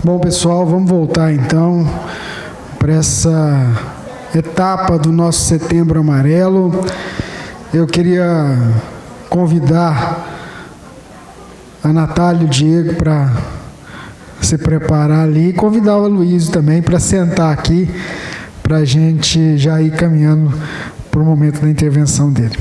Bom, pessoal, vamos voltar então para essa etapa do nosso Setembro Amarelo. Eu queria convidar a Natália e o Diego para se preparar ali e convidar o Aloysio também para sentar aqui para a gente já ir caminhando para o momento da intervenção dele.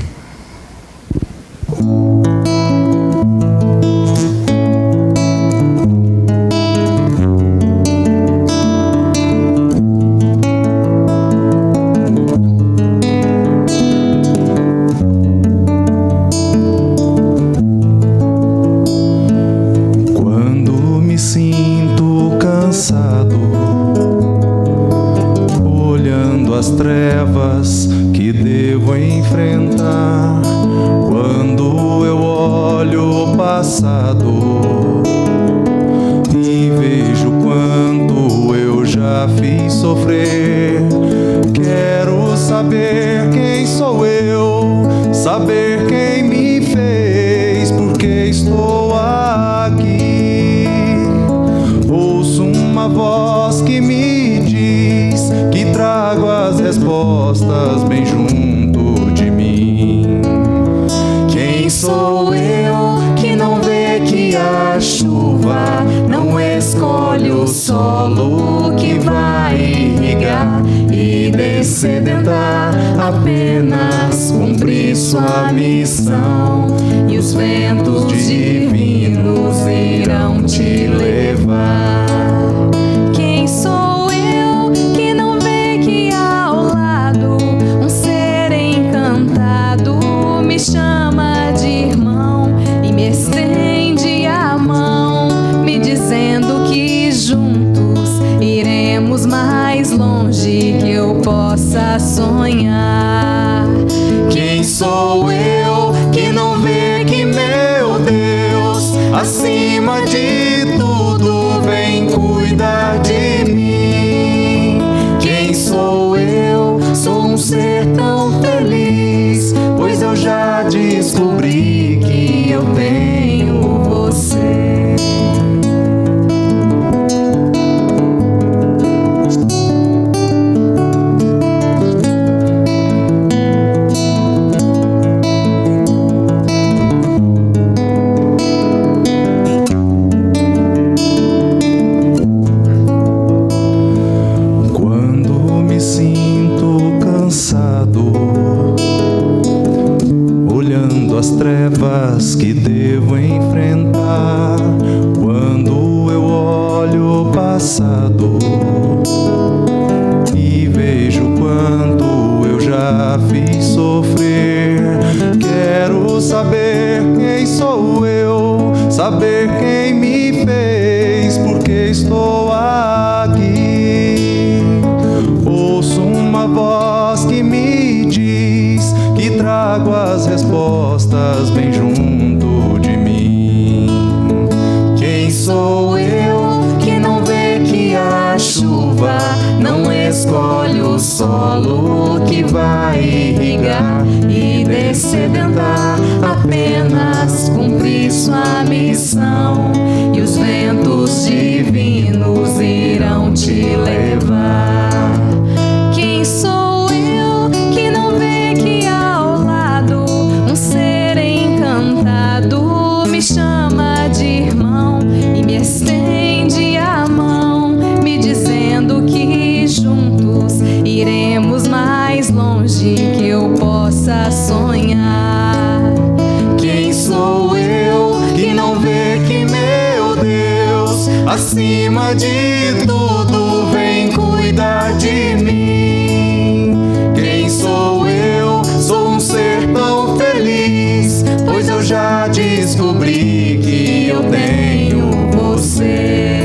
Que devo enfrentar quando eu olho o passado e vejo quanto eu já fiz sofrer. Quero saber quem sou eu, saber quem me fez, porque estou aqui. Ouço uma voz que me diz que trago as respostas bem junto de mim. Quem sou eu que não vê que a chuva não escolhe o solo que vai irrigar e descedentar, apenas cumprir sua missão, e os ventos divinos irão te levar. Quem sou eu que não vê que ao lado um ser encantado me chama de irmão e me estende a mão, me dizendo que juntos iremos mais longe que eu possa sonhar? Quem sou eu que não vê que meu Deus, acima de tudo, vem cuidar de mim? Quem sou eu? Sou um ser tão feliz, pois eu já descobri que eu tenho você. Que devo enfrentar quando eu olho o passado e vejo quanto eu já fiz sofrer. Quero saber quem sou eu, saber quem me fez, porque estou aqui. Ouço uma voz que me diz que trago as respostas bem junto de mim. Quem sou eu que não vê que a chuva não escolhe o solo que vai irrigar e descedentar, apenas cumprir sua missão, e os ventos divinos irão te levar? Quem sou eu que não vê que ao lado um ser encantado me chama de irmão e me estende a mão, me dizendo que juntos iremos mais longe que eu possa sonhar? Quem sou eu que não vê que meu Deus, acima de tudo, vem cuidar de mim? Quem sou eu? Sou um ser tão feliz, pois eu já descobri que eu tenho você.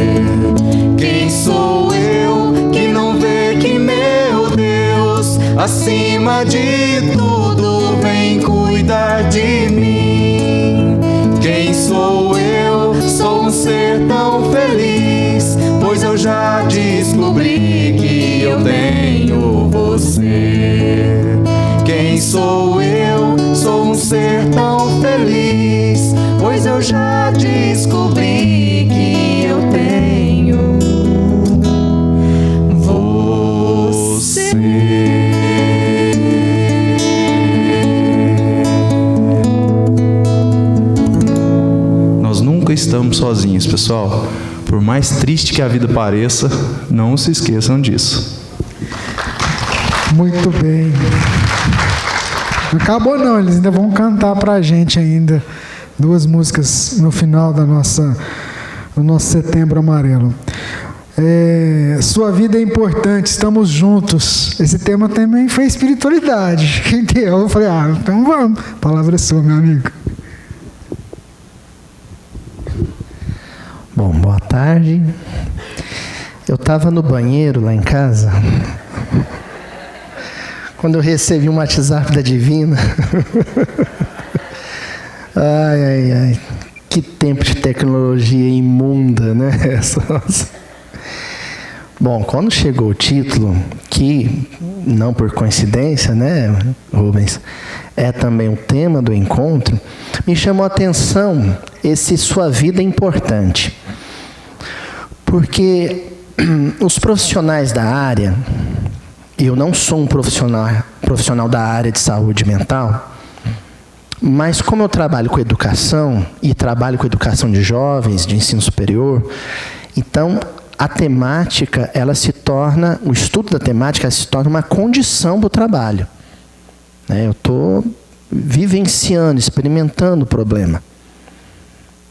Quem sou eu que não vê que meu Deus, acima de tudo, vem cuidar de mim? Quem sou eu? Sou um ser tão feliz, pois eu já descobri que eu tenho você. Quem sou eu? Sou um ser tão feliz, pois eu já descobri que eu tenho estamos sozinhos, pessoal. Por mais triste que a vida pareça, não se esqueçam disso. Muito bem. Não acabou não, eles ainda vão cantar para a gente ainda 2 músicas no final do nosso Setembro Amarelo. Sua vida é importante, estamos juntos. Esse tema também foi espiritualidade. Eu falei, então vamos. A palavra é sua, meu amigo. Bom, boa tarde. Eu estava no banheiro lá em casa, quando eu recebi um WhatsApp da Divina. Ai, que tempo de tecnologia imunda, né? Bom, quando chegou o título, que não por coincidência, né, Rubens, é também o tema do encontro, me chamou a atenção esse sua vida é importante. Porque os profissionais da área, eu não sou um profissional da área de saúde mental, mas como eu trabalho com educação, e trabalho com educação de jovens, de ensino superior, então a temática, o estudo da temática se torna uma condição do trabalho. Eu estou vivenciando, experimentando o problema.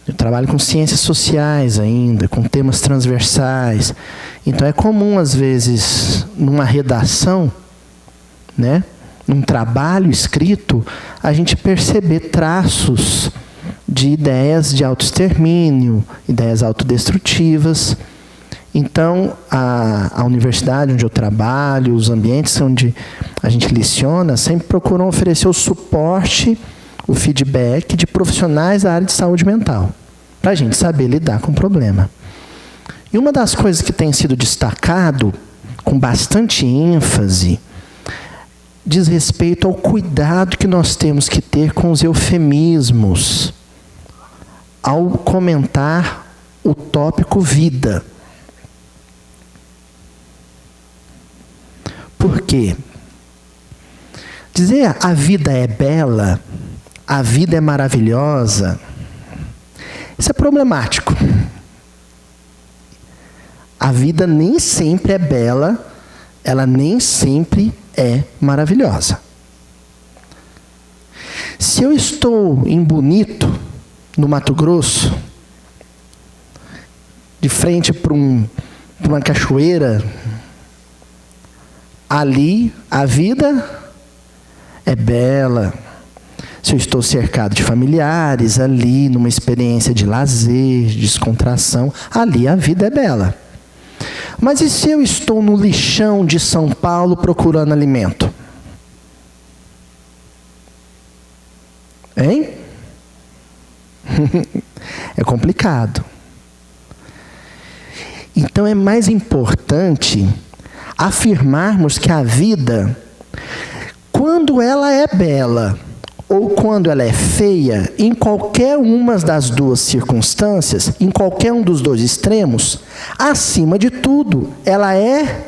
Eu trabalho com ciências sociais ainda, com temas transversais. Então é comum, às vezes, numa redação, num trabalho escrito, a gente perceber traços de ideias de autoextermínio, ideias autodestrutivas. Então, a universidade onde eu trabalho, os ambientes onde a gente leciona, sempre procuram oferecer o suporte, o feedback de profissionais da área de saúde mental, para a gente saber lidar com o problema. E uma das coisas que tem sido destacado, com bastante ênfase, diz respeito ao cuidado que nós temos que ter com os eufemismos, ao comentar o tópico vida. Por quê? Dizer a vida é bela, a vida é maravilhosa, isso é problemático. A vida nem sempre é bela, ela nem sempre é maravilhosa. Se eu estou em Bonito, no Mato Grosso, de frente para uma cachoeira, ali a vida é bela. Se eu estou cercado de familiares, ali numa experiência de lazer, de descontração, ali a vida é bela. Mas e se eu estou no lixão de São Paulo procurando alimento? Hein? É complicado. Então é mais importante afirmarmos que a vida, quando ela é bela ou quando ela é feia, em qualquer uma das 2 circunstâncias, em qualquer um dos 2 extremos, acima de tudo, ela é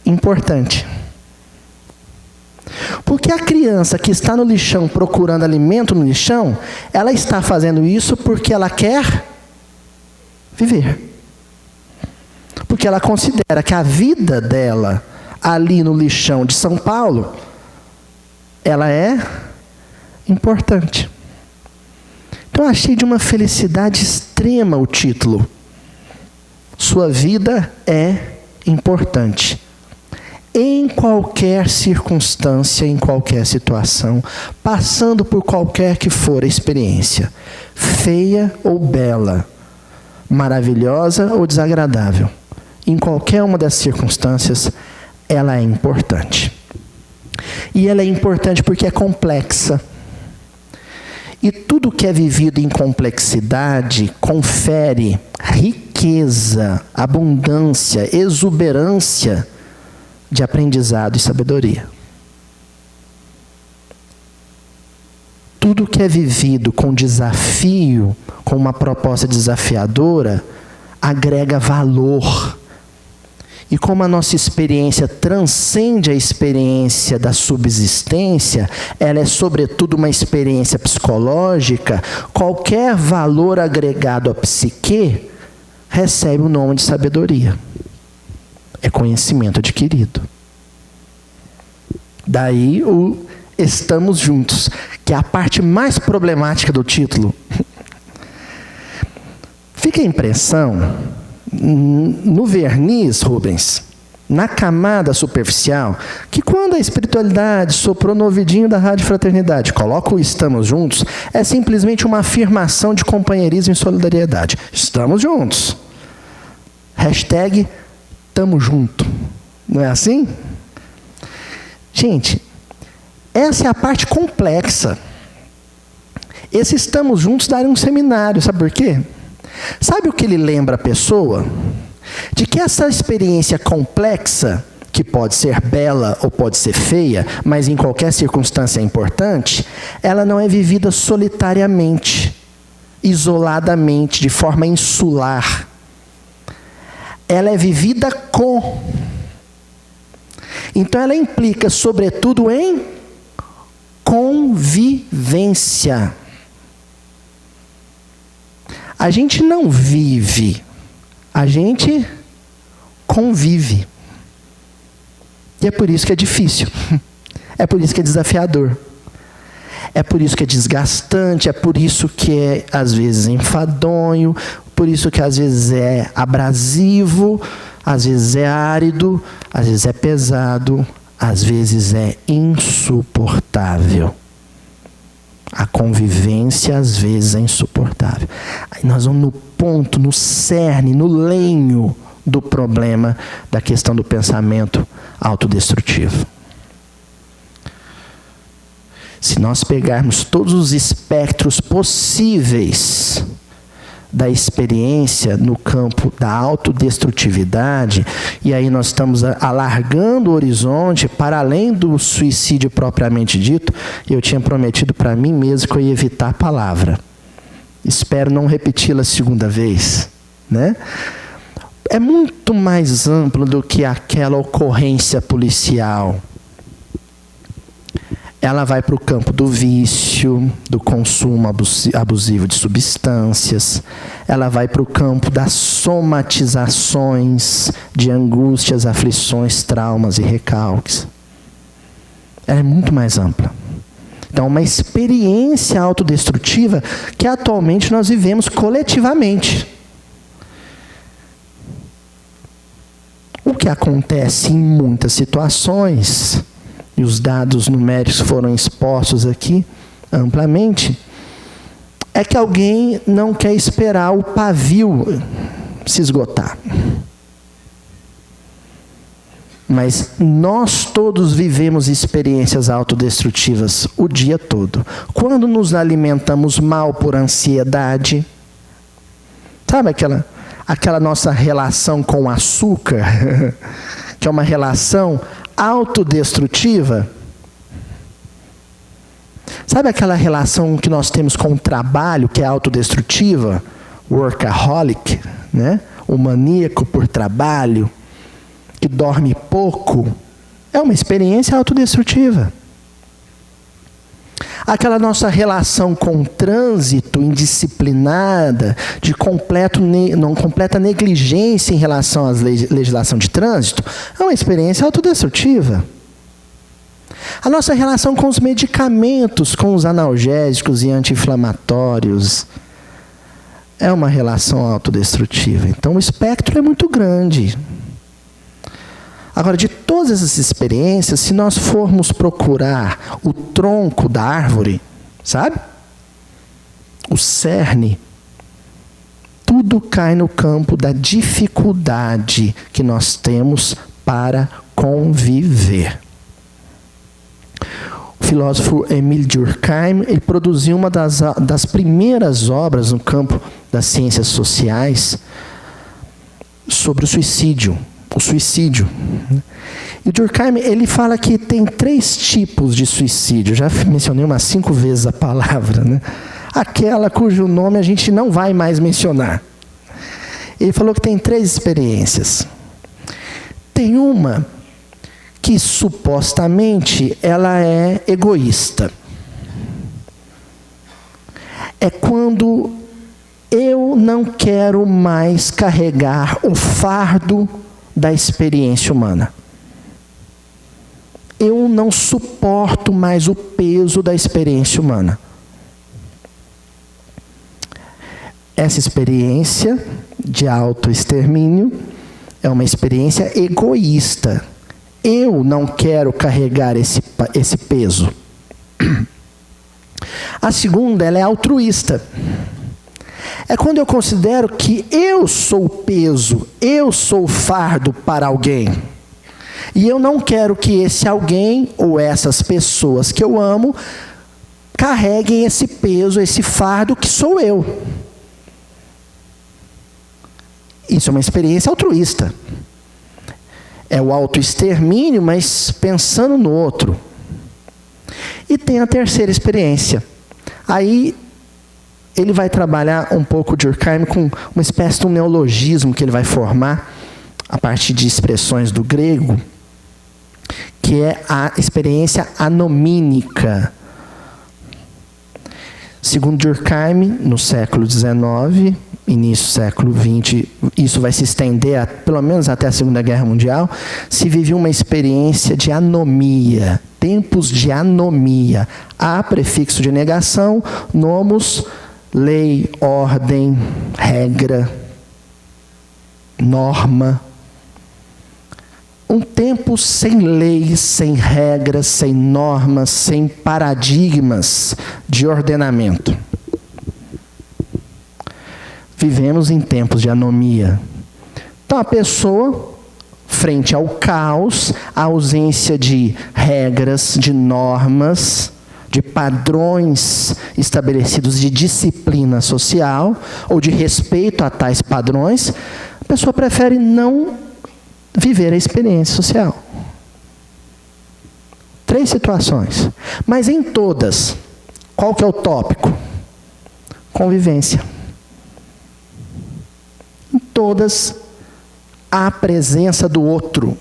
importante. Porque a criança que está no lixão procurando alimento no lixão, ela está fazendo isso porque ela quer viver. Porque ela considera que a vida dela, ali no lixão de São Paulo, ela é importante. Então eu achei de uma felicidade extrema o título. Sua vida é importante. Em qualquer circunstância, em qualquer situação, passando por qualquer que for a experiência, feia ou bela, maravilhosa ou desagradável, em qualquer uma das circunstâncias, ela é importante. E ela é importante porque é complexa. E tudo que é vivido em complexidade confere riqueza, abundância, exuberância de aprendizado e sabedoria. Tudo que é vivido com desafio, com uma proposta desafiadora, agrega valor. E como a nossa experiência transcende a experiência da subsistência, ela é sobretudo uma experiência psicológica, qualquer valor agregado à psique recebe o nome de sabedoria. É conhecimento adquirido. Daí o estamos juntos, que é a parte mais problemática do título. Fica a impressão, no verniz, Rubens, na camada superficial, que quando a espiritualidade soprou no ouvidinho da Rádio Fraternidade, coloca o estamos juntos, é simplesmente uma afirmação de companheirismo e solidariedade. Estamos juntos. Hashtag tamo junto. Não é assim? Gente, essa é a parte complexa. Esse estamos juntos daria um seminário, sabe por quê? Sabe o que ele lembra a pessoa? De que essa experiência complexa, que pode ser bela ou pode ser feia, mas em qualquer circunstância é importante, ela não é vivida solitariamente, isoladamente, de forma insular. Ela é vivida com. Então ela implica, sobretudo, em convivência. A gente não vive, a gente convive. E é por isso que é difícil. É por isso que é desafiador. É por isso que é desgastante, é por isso que é, às vezes, enfadonho, por isso que, às vezes, é abrasivo, às vezes é árido, às vezes é pesado, às vezes é insuportável. A convivência, às vezes, é insuportável. Aí nós vamos no ponto, no cerne, no lenho do problema da questão do pensamento autodestrutivo. Se nós pegarmos todos os espectros possíveis da experiência no campo da autodestrutividade, e aí nós estamos alargando o horizonte para além do suicídio propriamente dito, eu tinha prometido para mim mesmo que eu ia evitar a palavra. Espero não repeti-la a segunda vez, né? É muito mais amplo do que aquela ocorrência policial. Ela vai para o campo do vício, do consumo abusivo de substâncias. Ela vai para o campo das somatizações de angústias, aflições, traumas e recalques. Ela é muito mais ampla. Então, uma experiência autodestrutiva que atualmente nós vivemos coletivamente. O que acontece em muitas situações, e os dados numéricos foram expostos aqui amplamente, é que alguém não quer esperar o pavio se esgotar. Mas nós todos vivemos experiências autodestrutivas o dia todo. Quando nos alimentamos mal por ansiedade, sabe aquela nossa relação com o açúcar, que é uma relação autodestrutiva? Sabe aquela relação que nós temos com o trabalho, que é autodestrutiva? Workaholic, né? O maníaco por trabalho, que dorme pouco, é uma experiência autodestrutiva. Aquela nossa relação com o trânsito indisciplinada, de completa negligência em relação à legislação de trânsito, é uma experiência autodestrutiva. A nossa relação com os medicamentos, com os analgésicos e anti-inflamatórios, é uma relação autodestrutiva. Então o espectro é muito grande. Agora, de todas essas experiências, se nós formos procurar o tronco da árvore, sabe? O cerne, tudo cai no campo da dificuldade que nós temos para conviver. O filósofo Émile Durkheim, ele produziu uma das primeiras obras no campo das ciências sociais sobre o suicídio. O suicídio. E o Durkheim, ele fala que tem 3 tipos de suicídio. Já mencionei umas 5 vezes a palavra, né? Aquela cujo nome a gente não vai mais mencionar. Ele falou que tem 3 experiências. Tem uma que supostamente ela é egoísta. É quando eu não quero mais carregar o fardo da experiência humana. Eu não suporto mais o peso da experiência humana. Essa experiência de autoextermínio é uma experiência egoísta. Eu não quero carregar esse peso. A segunda, ela é altruísta. É quando eu considero que eu sou o peso, eu sou o fardo para alguém. E eu não quero que esse alguém ou essas pessoas que eu amo carreguem esse peso, esse fardo que sou eu. Isso é uma experiência altruísta. É o autoextermínio, mas pensando no outro. E tem a terceira experiência. Aí ele vai trabalhar um pouco de Durkheim com uma espécie de um neologismo que ele vai formar a partir de expressões do grego, que é a experiência anomínica. Segundo Durkheim, no século XIX, início do século XX, isso vai se estender pelo menos até a Segunda Guerra Mundial, se vive uma experiência de anomia, tempos de anomia. Há prefixo de negação, nomos, lei, ordem, regra, norma. Um tempo sem leis, sem regras, sem normas, sem paradigmas de ordenamento. Vivemos em tempos de anomia. Então a pessoa, frente ao caos, a ausência de regras, de normas, de padrões estabelecidos de disciplina social, ou de respeito a tais padrões, a pessoa prefere não viver a experiência social. 3 situações. Mas em todas, qual que é o tópico? Convivência. Em todas, há a presença do outro.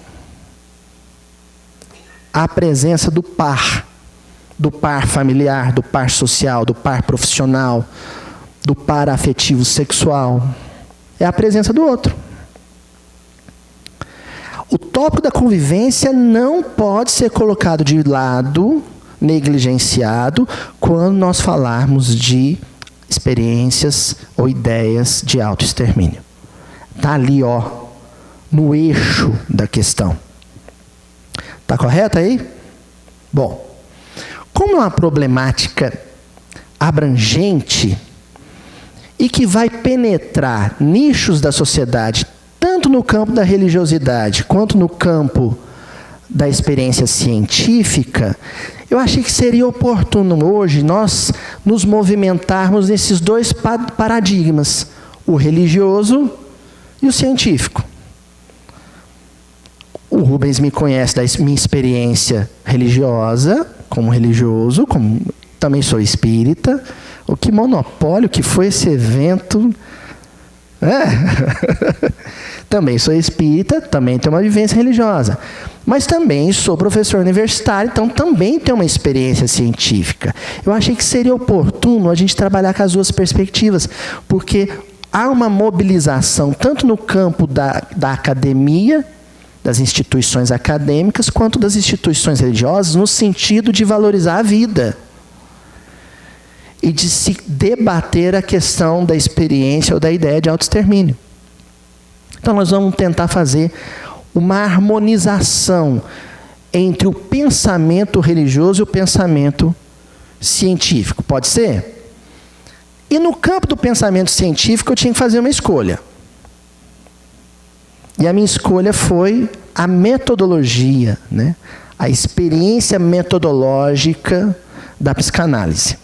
Há a presença do par familiar, do par social, do par profissional, do par afetivo sexual. É a presença do outro. O tópico da convivência não pode ser colocado de lado, negligenciado, quando nós falarmos de experiências ou ideias de autoextermínio. Está ali, no eixo da questão. Está correto aí? Bom, como é uma problemática abrangente e que vai penetrar nichos da sociedade, tanto no campo da religiosidade quanto no campo da experiência científica, eu achei que seria oportuno hoje nós nos movimentarmos nesses 2 paradigmas, o religioso e o científico. O Rubens me conhece da minha experiência religiosa, como religioso, como também sou espírita. O que monopólio que foi esse evento! Também sou espírita, também tenho uma vivência religiosa. Mas também sou professor universitário, então também tenho uma experiência científica. Eu achei que seria oportuno a gente trabalhar com as 2 perspectivas, porque há uma mobilização tanto no campo da academia, das instituições acadêmicas, quanto das instituições religiosas, no sentido de valorizar a vida e de se debater a questão da experiência ou da ideia de autoextermínio. Então nós vamos tentar fazer uma harmonização entre o pensamento religioso e o pensamento científico. Pode ser? E no campo do pensamento científico eu tinha que fazer uma escolha. E a minha escolha foi a metodologia, a experiência metodológica da psicanálise.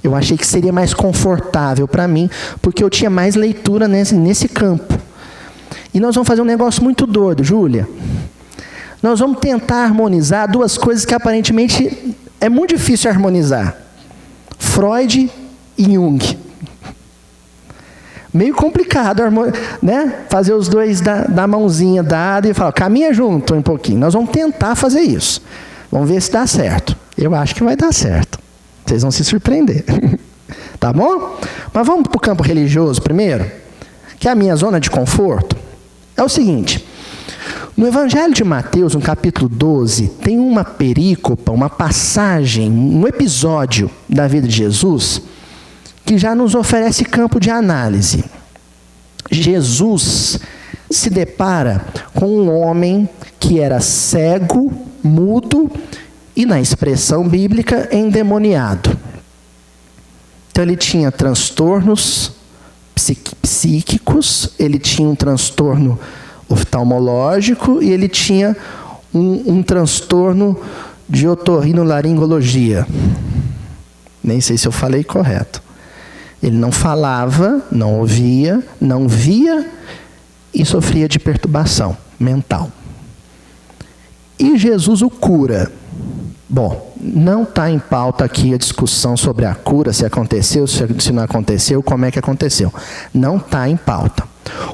Eu achei que seria mais confortável para mim, porque eu tinha mais leitura nesse campo. E nós vamos fazer um negócio muito doido, Júlia. Nós vamos tentar harmonizar 2 coisas que aparentemente é muito difícil harmonizar. Freud e Jung. Meio complicado, né? Fazer os dois da mãozinha dada e falar, caminha junto um pouquinho. Nós vamos tentar fazer isso. Vamos ver se dá certo. Eu acho que vai dar certo. Vocês vão se surpreender. Tá bom? Mas vamos para o campo religioso primeiro, que é a minha zona de conforto. É o seguinte, no Evangelho de Mateus, no capítulo 12, tem uma perícopa, uma passagem, um episódio da vida de Jesus, que já nos oferece campo de análise. Jesus se depara com um homem que era cego, mudo e, na expressão bíblica, endemoniado. Então ele tinha transtornos psíquicos, ele tinha um transtorno oftalmológico e ele tinha um transtorno de otorrinolaringologia. Nem sei se eu falei correto. Ele não falava, não ouvia, não via e sofria de perturbação mental. E Jesus o cura. Bom, não está em pauta aqui a discussão sobre a cura, se aconteceu, se não aconteceu, como é que aconteceu. Não está em pauta.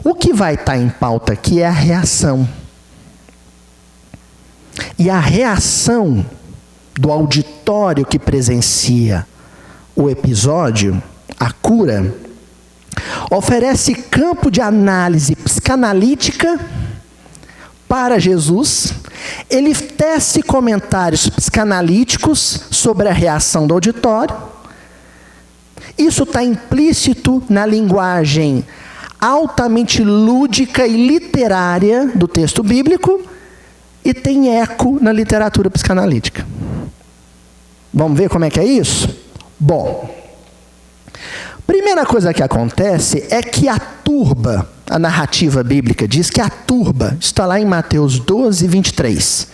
O que vai estar em pauta aqui é a reação. E a reação do auditório que presencia o episódio, a cura, oferece campo de análise psicanalítica para Jesus. Ele tece comentários psicanalíticos sobre a reação do auditório. Isso está implícito na linguagem altamente lúdica e literária do texto bíblico e tem eco na literatura psicanalítica. Vamos ver como é que é isso? Bom, primeira coisa que acontece é que a turba, a narrativa bíblica diz que a turba, está lá em Mateus 12, 23,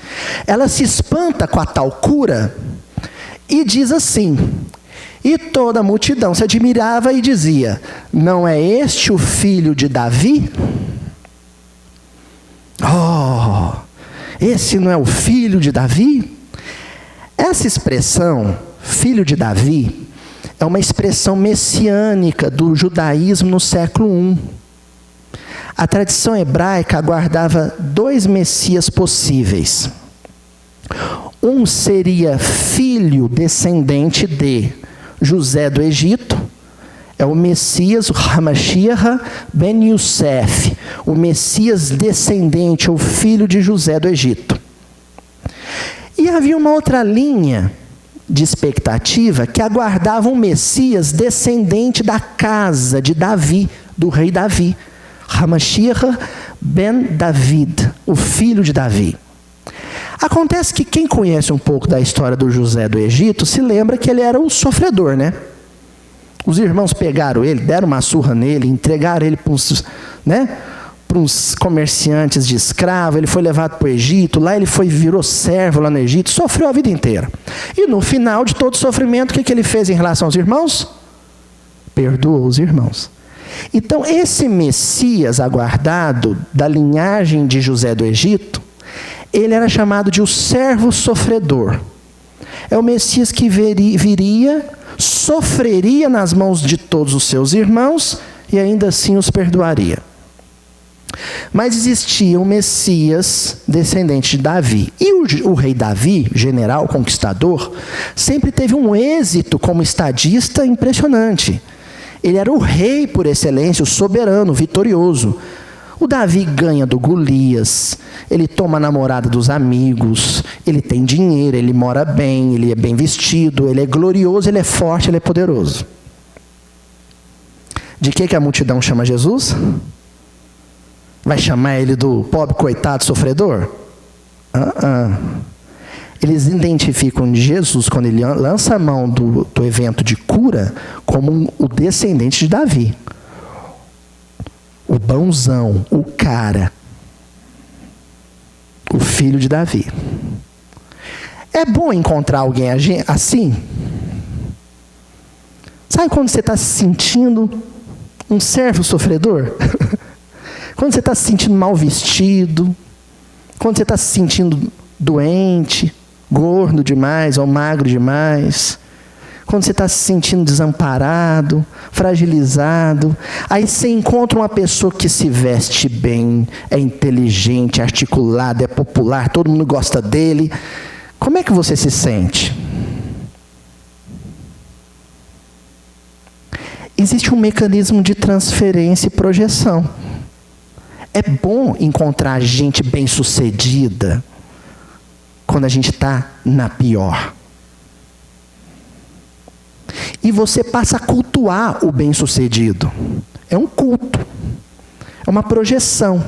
ela se espanta com a tal cura e diz assim: e toda a multidão se admirava e dizia, não é este o filho de Davi? Oh, esse não é o filho de Davi? Essa expressão, filho de Davi, é uma expressão messiânica do judaísmo no século I. A tradição hebraica aguardava dois messias possíveis. Um seria filho descendente de José do Egito, é o Messias, o Hamashiach ben Yosef, o Messias descendente, ou filho de José do Egito. E havia uma outra linha de expectativa que aguardava um Messias descendente da casa de Davi, do rei Davi, Hamashiach ben David, o filho de Davi. Acontece que quem conhece um pouco da história do José do Egito se lembra que ele era um sofredor, né? Os irmãos pegaram ele, deram uma surra nele, entregaram ele para uns comerciantes de escravo, ele foi levado para o Egito, lá ele virou servo lá no Egito, sofreu a vida inteira. E no final de todo o sofrimento, o que ele fez em relação aos irmãos? Perdoou os irmãos. Então esse Messias aguardado da linhagem de José do Egito, ele era chamado de o servo sofredor. É o Messias que viria, sofreria nas mãos de todos os seus irmãos e ainda assim os perdoaria. Mas existia um Messias descendente de Davi. E o rei Davi, general conquistador, sempre teve um êxito como estadista impressionante. Ele era o rei por excelência, o soberano, vitorioso. O Davi ganha do Golias, ele toma a namorada dos amigos, ele tem dinheiro, ele mora bem, ele é bem vestido, ele é glorioso, ele é forte, ele é poderoso. De que a multidão chama Jesus? Vai chamar ele do pobre coitado sofredor? Eles identificam Jesus, quando ele lança a mão do evento de cura, como o descendente de Davi. O bonzão, o cara, o filho de Davi. É bom encontrar alguém assim? Sabe quando você está se sentindo um servo sofredor? Quando você está se sentindo mal vestido, quando você está se sentindo doente, gordo demais ou magro demais, Quando você está se sentindo desamparado, fragilizado, aí você encontra uma pessoa que se veste bem, é inteligente, é articulada, é popular, todo mundo gosta dele. Como é que você se sente? Existe um mecanismo de transferência e projeção. É bom encontrar gente bem-sucedida quando a gente está na pior. E você passa a cultuar o bem-sucedido. É um culto. É uma projeção.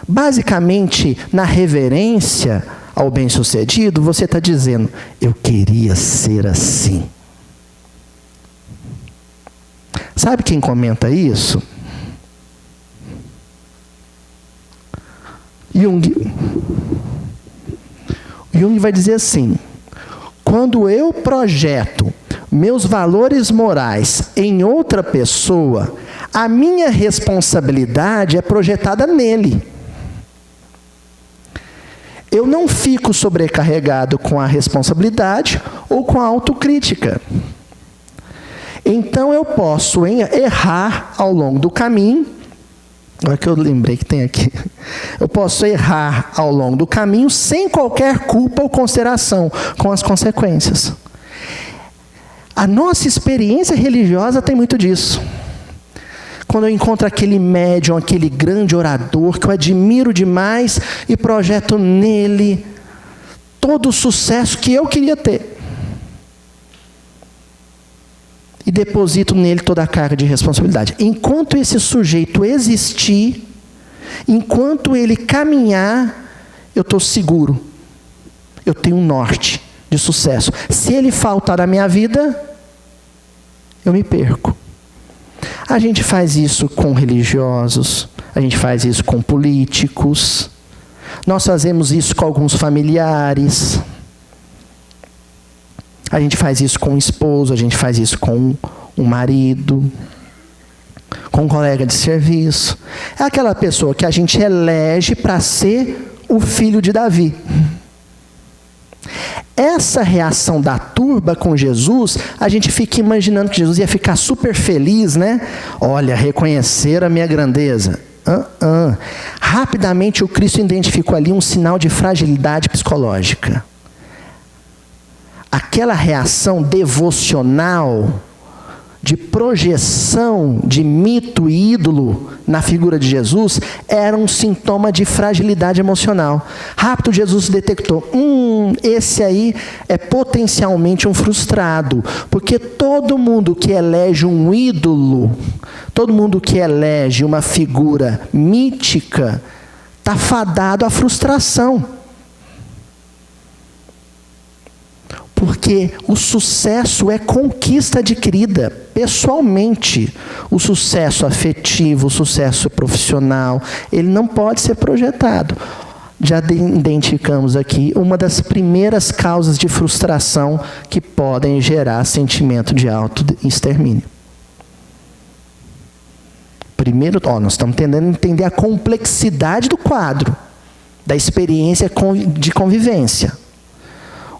Basicamente, na reverência ao bem-sucedido, você está dizendo, eu queria ser assim. Sabe quem comenta isso? Jung. Jung vai dizer assim, quando eu projeto meus valores morais em outra pessoa, a minha responsabilidade é projetada nele. Eu não fico sobrecarregado com a responsabilidade ou com a autocrítica. Então eu posso errar ao longo do caminho. Agora que eu lembrei que tem aqui. Eu posso errar ao longo do caminho sem qualquer culpa ou consideração com as consequências. A nossa experiência religiosa tem muito disso. Quando eu encontro aquele médium, aquele grande orador que eu admiro demais e projeto nele todo o sucesso que eu queria ter. E deposito nele toda a carga de responsabilidade. Enquanto esse sujeito existir, enquanto ele caminhar, eu estou seguro. Eu tenho um norte de sucesso. Se ele faltar na minha vida, eu me perco. A gente faz isso com religiosos, a gente faz isso com políticos, nós fazemos isso com alguns familiares, a gente faz isso com o esposo, a gente faz isso com um marido, com um colega de serviço. É aquela pessoa que a gente elege para ser o filho de Davi. Essa reação da turba com Jesus, a gente fica imaginando que Jesus ia ficar super feliz, né? Olha, reconhecer a minha grandeza. Rapidamente o Cristo identificou ali um sinal de fragilidade psicológica. Aquela reação devocional, de projeção de mito e ídolo na figura de Jesus, era um sintoma de fragilidade emocional. Rápido Jesus detectou, esse aí é potencialmente um frustrado, porque todo mundo que elege um ídolo, todo mundo que elege uma figura mítica, está fadado à frustração. Porque o sucesso é conquista adquirida pessoalmente. O sucesso afetivo, o sucesso profissional, ele não pode ser projetado. Já identificamos aqui uma das primeiras causas de frustração que podem gerar sentimento de auto-extermínio. Primeiro, nós estamos tentando entender a complexidade do quadro, da experiência de convivência.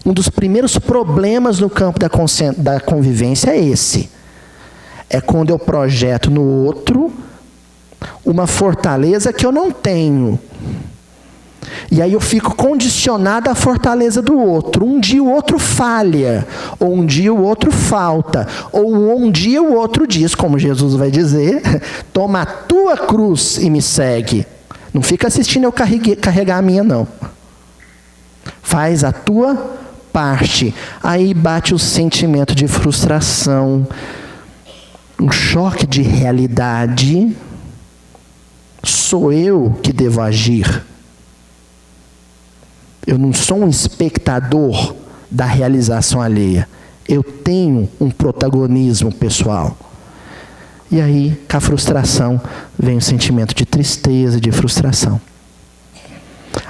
Um dos primeiros problemas no campo da convivência é esse. É quando eu projeto no outro uma fortaleza que eu não tenho. E aí eu fico condicionado à fortaleza do outro. Um dia o outro falha, ou um dia o outro falta, ou um dia o outro diz, como Jesus vai dizer, toma a tua cruz e me segue. Não fica assistindo eu carregar a minha, não. Faz a tua parte. Aí bate o sentimento de frustração, um choque de realidade. Sou eu que devo agir. Eu não sou um espectador da realização alheia. Eu tenho um protagonismo pessoal. E aí, com a frustração, vem o sentimento de tristeza, de frustração.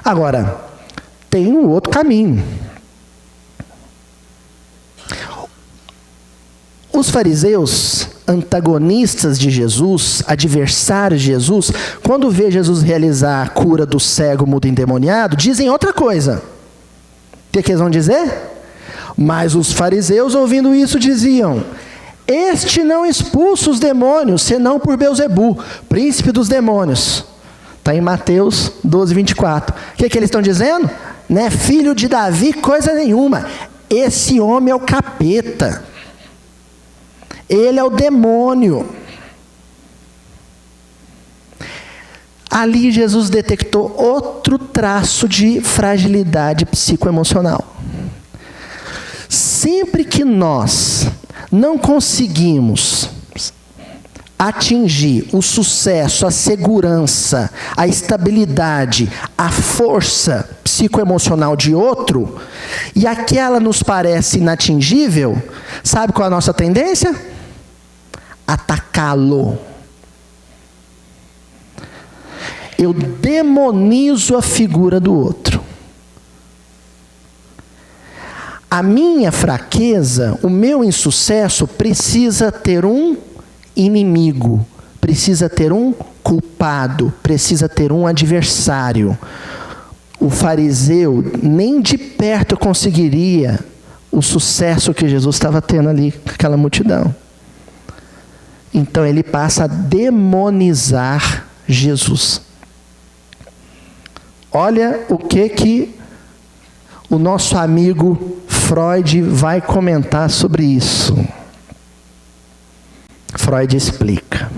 Agora, tem um outro caminho. Os fariseus, antagonistas de Jesus, adversários de Jesus, quando vê Jesus realizar a cura do cego, mudo e endemoniado, dizem outra coisa. O que eles vão dizer? Mas os fariseus, ouvindo isso, diziam: este não expulsa os demônios, senão por Belzebu, príncipe dos demônios. Está em Mateus 12, 24. O que eles estão dizendo? Não é filho de Davi coisa nenhuma. Esse homem é o capeta. Ele é o demônio. Ali Jesus detectou outro traço de fragilidade psicoemocional. Sempre que nós não conseguimos atingir o sucesso, a segurança, a estabilidade, a força psicoemocional de outro, e aquela nos parece inatingível, sabe qual é a nossa tendência? Atacá-lo. Eu demonizo a figura do outro. A minha fraqueza, o meu insucesso precisa ter um inimigo, precisa ter um culpado, precisa ter um adversário. O fariseu nem de perto conseguiria o sucesso que Jesus estava tendo ali com aquela multidão. Então ele passa a demonizar Jesus. Olha o que o nosso amigo Freud vai comentar sobre isso. Freud explica.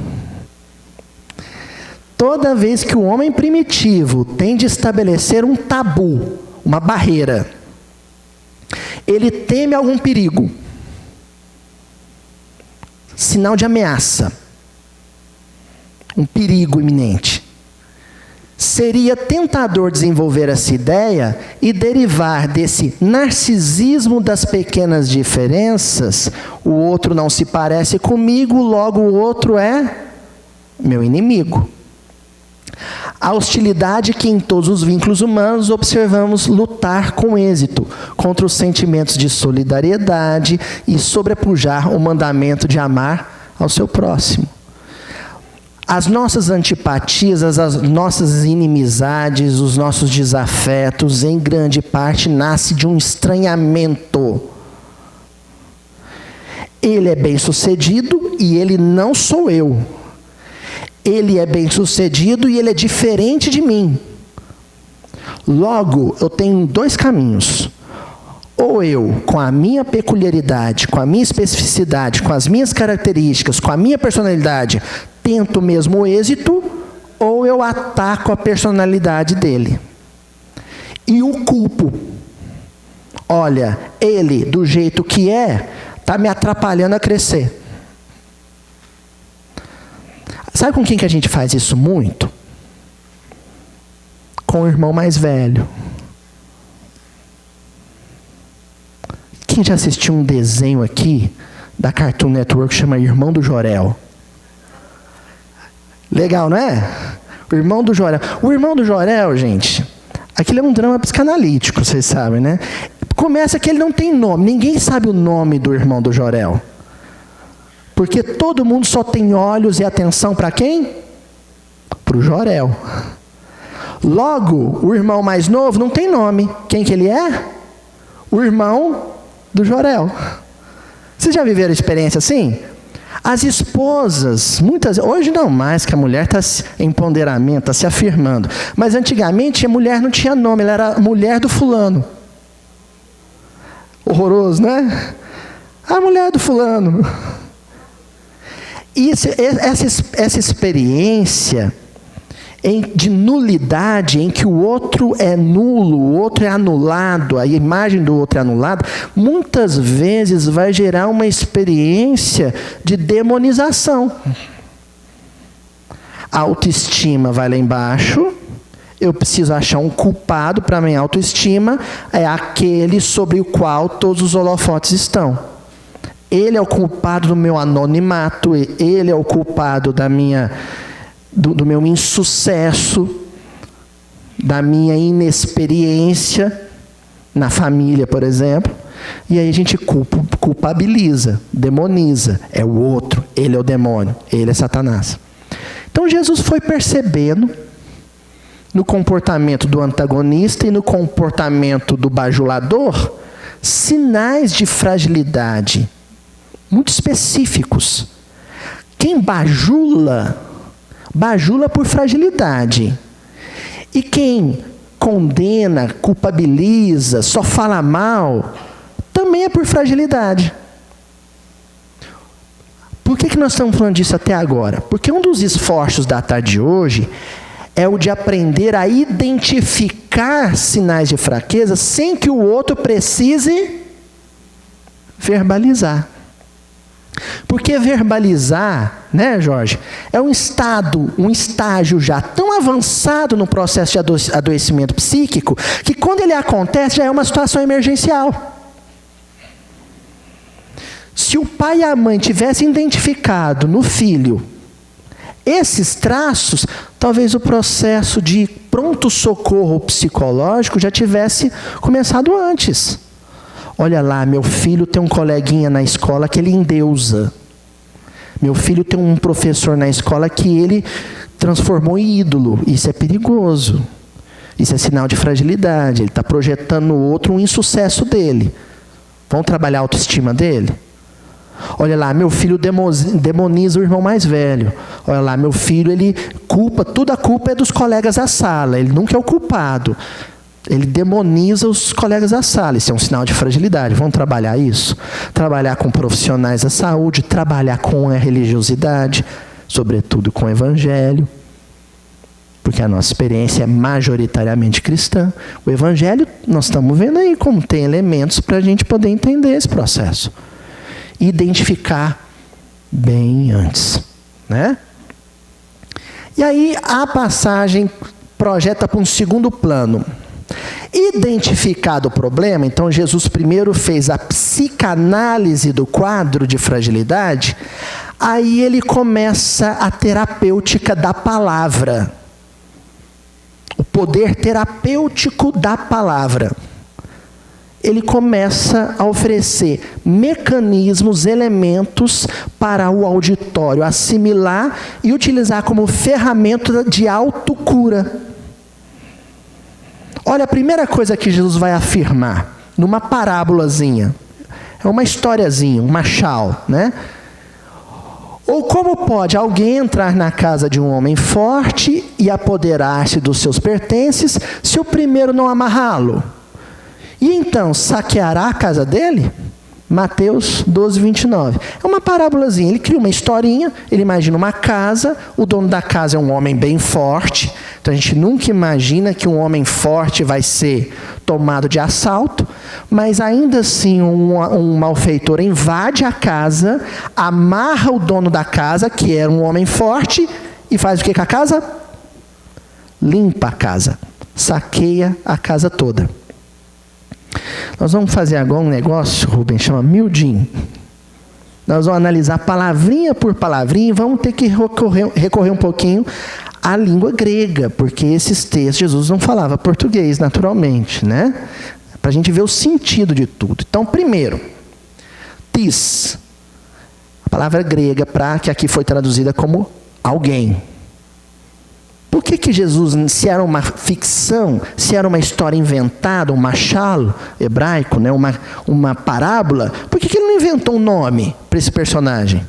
Toda vez que o homem primitivo tem de estabelecer um tabu, uma barreira, ele teme algum perigo, sinal de ameaça, um perigo iminente. Seria tentador desenvolver essa ideia e derivar desse narcisismo das pequenas diferenças. O outro não se parece comigo, logo o outro é meu inimigo. A hostilidade que em todos os vínculos humanos observamos lutar com êxito contra os sentimentos de solidariedade e sobrepujar o mandamento de amar ao seu próximo. As nossas antipatias, as nossas inimizades, os nossos desafetos, em grande parte, nascem de um estranhamento. Ele é bem-sucedido e ele não sou eu. Ele é bem-sucedido e ele é diferente de mim. Logo, eu tenho dois caminhos. Ou eu, com a minha peculiaridade, com a minha especificidade, com as minhas características, com a minha personalidade, tento mesmo o êxito, ou eu ataco a personalidade dele. E o culpo. Olha, ele, do jeito que é, está me atrapalhando a crescer. Sabe com quem que a gente faz isso muito? Com o irmão mais velho. Quem já assistiu um desenho aqui da Cartoon Network que chama Irmão do Jorel? Legal, não é? O Irmão do Jorel. O Irmão do Jorel, gente, aquilo é um drama psicanalítico, vocês sabem, né? Começa que ele não tem nome. Ninguém sabe o nome do Irmão do Jorel. Porque todo mundo só tem olhos e atenção para quem? Para o Jorel. Logo, o irmão mais novo não tem nome. Quem que ele é? O irmão do Jorel. Vocês já viveram experiência assim? As esposas, hoje não mais, que a mulher está em empoderamento, está se afirmando. Mas antigamente a mulher não tinha nome, ela era a mulher do fulano. Horroroso, né? A mulher do fulano. E essa experiência de nulidade, em que o outro é nulo, o outro é anulado, a imagem do outro é anulada, muitas vezes vai gerar uma experiência de demonização. A autoestima vai lá embaixo, eu preciso achar um culpado para a minha autoestima, é aquele sobre o qual todos os holofotes estão. Ele é o culpado do meu anonimato, ele é o culpado do meu insucesso, da minha inexperiência na família, por exemplo. E aí a gente culpabiliza, demoniza. É o outro, ele é o demônio, ele é Satanás. Então Jesus foi percebendo no comportamento do antagonista e no comportamento do bajulador sinais de fragilidade muito específicos. Quem bajula, bajula por fragilidade. E quem condena, culpabiliza, só fala mal, também é por fragilidade. Por que nós estamos falando disso até agora? Porque um dos esforços da tarde de hoje é o de aprender a identificar sinais de fraqueza sem que o outro precise verbalizar. Porque verbalizar, né, Jorge, é um estágio já tão avançado no processo de adoecimento psíquico, que quando ele acontece já é uma situação emergencial. Se o pai e a mãe tivessem identificado no filho esses traços, talvez o processo de pronto-socorro psicológico já tivesse começado antes. Olha lá, meu filho tem um coleguinha na escola que ele endeusa. Meu filho tem um professor na escola que ele transformou em ídolo. Isso é perigoso. Isso é sinal de fragilidade. Ele está projetando no outro um insucesso dele. Vamos trabalhar a autoestima dele? Olha lá, meu filho demoniza o irmão mais velho. Olha lá, meu filho, ele culpa, toda a culpa é dos colegas da sala. Ele nunca é o culpado. Ele demoniza os colegas da sala. Isso é um sinal de fragilidade. Vamos trabalhar isso? Trabalhar com profissionais da saúde, trabalhar com a religiosidade, sobretudo com o evangelho. Porque a nossa experiência é majoritariamente cristã. O evangelho, nós estamos vendo aí como tem elementos para a gente poder entender esse processo. Identificar bem antes, né? E aí a passagem projeta para um segundo plano. Identificado o problema, então Jesus primeiro fez a psicanálise do quadro de fragilidade, aí ele começa a terapêutica da palavra. O poder terapêutico da palavra. Ele começa a oferecer mecanismos, elementos para o auditório assimilar e utilizar como ferramenta de autocura. Olha, a primeira coisa que Jesus vai afirmar, numa parábolazinha, é uma historiazinha, um machal, né? Ou como pode alguém entrar na casa de um homem forte e apoderar-se dos seus pertences, se o primeiro não amarrá-lo? E então, saqueará a casa dele? Mateus 12, 29. É uma parábolazinha. Ele cria uma historinha, ele imagina uma casa, o dono da casa é um homem bem forte. Então a gente nunca imagina que um homem forte vai ser tomado de assalto, mas ainda assim um malfeitor invade a casa, amarra o dono da casa, que era um homem forte, e faz o que com a casa? Limpa a casa, saqueia a casa toda. Nós vamos fazer agora um negócio, Rubens, chama miudinho. Nós vamos analisar palavrinha por palavrinha e vamos ter que recorrer um pouquinho à língua grega, porque esses textos, Jesus não falava português naturalmente, né? Para a gente ver o sentido de tudo. Então, primeiro, tis, a palavra grega que aqui foi traduzida como alguém. Por que Jesus, se era uma ficção, se era uma história inventada, um machalo hebraico, né, uma parábola, por que ele não inventou um nome para esse personagem?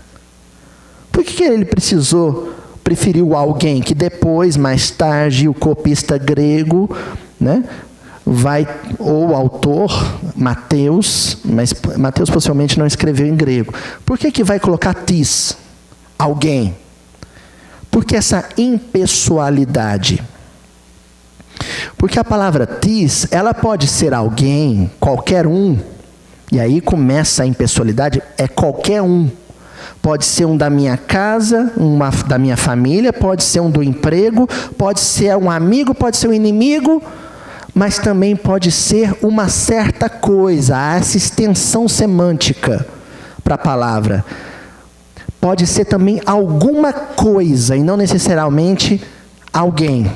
Por que ele preferiu alguém que depois, mais tarde, o copista grego, né, ou o autor, Mateus, mas Mateus possivelmente não escreveu em grego. Por que vai colocar tis, alguém? Porque essa impessoalidade. Porque a palavra tis, ela pode ser alguém, qualquer um. E aí começa a impessoalidade, é qualquer um. Pode ser um da minha casa, da minha família, pode ser um do emprego, pode ser um amigo, pode ser um inimigo, mas também pode ser uma certa coisa. Há essa extensão semântica para a palavra. Pode ser também alguma coisa e não necessariamente alguém.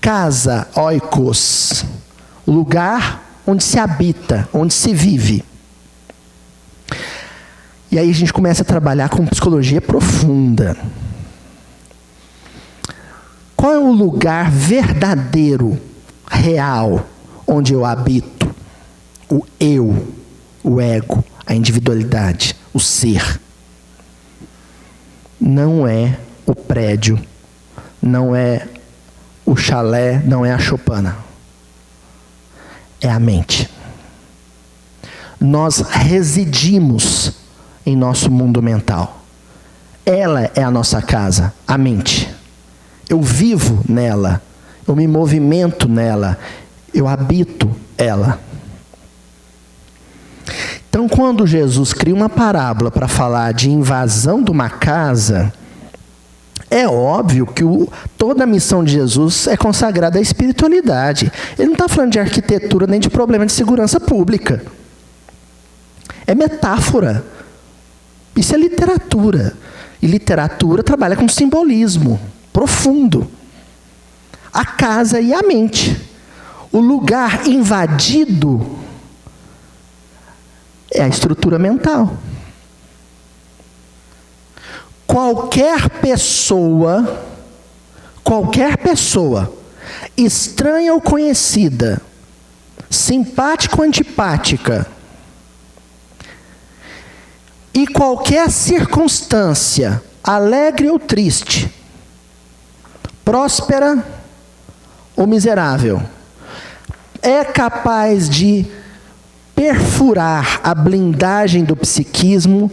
Casa, oikos, lugar onde se habita, onde se vive. E aí a gente começa a trabalhar com psicologia profunda. Qual é o lugar verdadeiro, real, onde eu habito, o eu, o ego, a individualidade, o ser. Não é o prédio, não é o chalé, não é a choupana. É a mente. Nós residimos em nosso mundo mental. Ela é a nossa casa, a mente. Eu vivo nela, eu me movimento nela, eu habito ela. Então, quando Jesus cria uma parábola para falar de invasão de uma casa, é óbvio que toda a missão de Jesus é consagrada à espiritualidade. Ele não está falando de arquitetura nem de problema de segurança pública. É metáfora. Isso é literatura. E literatura trabalha com simbolismo profundo. A casa e a mente. O lugar invadido é a estrutura mental. Qualquer pessoa, estranha ou conhecida, simpática ou antipática, e qualquer circunstância, alegre ou triste, próspera ou miserável, é capaz de perfurar a blindagem do psiquismo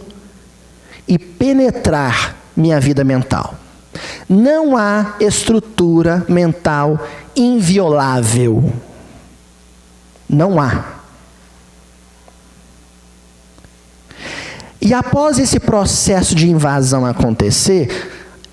e penetrar minha vida mental. Não há estrutura mental inviolável. Não há. E após esse processo de invasão acontecer,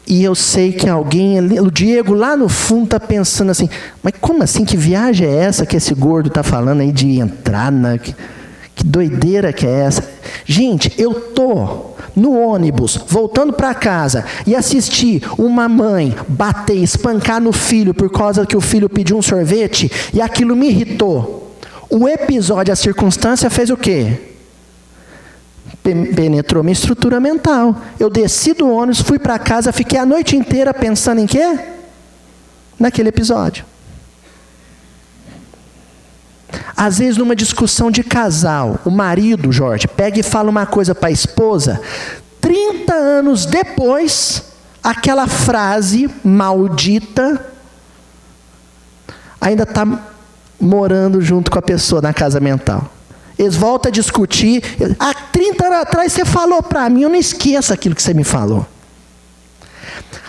e eu sei que alguém, o Diego lá no fundo está pensando assim, mas como assim, que viagem é essa que esse gordo está falando aí de entrar na... Que doideira que é essa? Gente, eu tô no ônibus, voltando para casa, e assisti uma mãe bater, espancar no filho por causa que o filho pediu um sorvete, e aquilo me irritou. O episódio, a circunstância fez o quê? Penetrou minha estrutura mental. Eu desci do ônibus, fui para casa, fiquei a noite inteira pensando em quê? Naquele episódio. Às vezes, numa discussão de casal, o marido, Jorge, pega e fala uma coisa para a esposa, 30 anos depois, aquela frase maldita ainda está morando junto com a pessoa na casa mental. Eles voltam a discutir. Há 30 anos atrás você falou para mim, eu não esqueço aquilo que você me falou.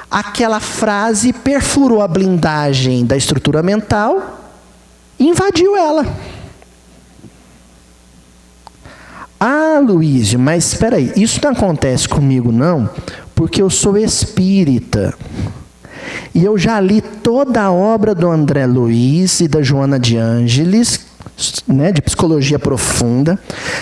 Aquela frase perfurou a blindagem da estrutura mental e invadiu ela. Ah, Luísio, mas espera aí, isso não acontece comigo não, porque eu sou espírita. E eu já li toda a obra do André Luiz e da Joana de Ângeles, né, de psicologia profunda.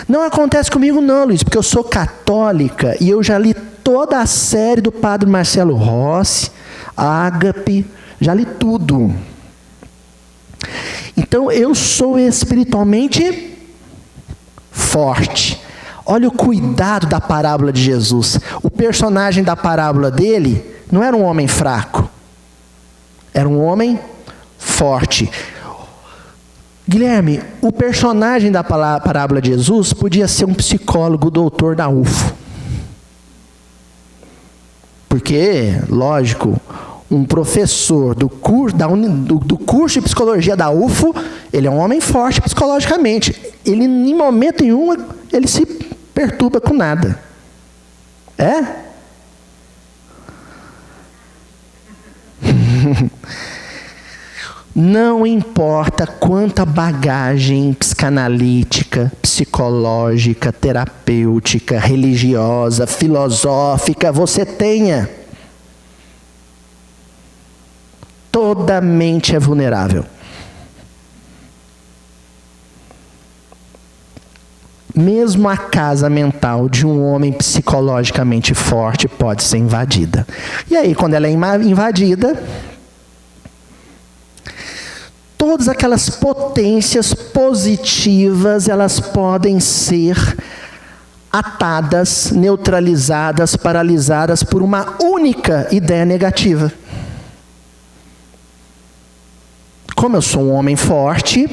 Não acontece comigo não, Luiz, porque eu sou católica e eu já li toda a série do Padre Marcelo Rossi, Ágape, já li tudo. Então eu sou espiritualmente forte. Olha o cuidado da parábola de Jesus. O personagem da parábola dele não era um homem fraco, era um homem forte. Guilherme, o personagem da parábola de Jesus podia ser um psicólogo, doutor da UFO. Porque, lógico, um professor do curso de psicologia da UFO, ele é um homem forte psicologicamente. Ele, em momento nenhum, ele se perturba com nada. É? Não importa quanta bagagem psicanalítica, psicológica, terapêutica, religiosa, filosófica você tenha. Toda mente é vulnerável. Mesmo a casa mental de um homem psicologicamente forte pode ser invadida. E aí, quando ela é invadida, todas aquelas potências positivas, elas podem ser atadas, neutralizadas, paralisadas por uma única ideia negativa. Como eu sou um homem forte,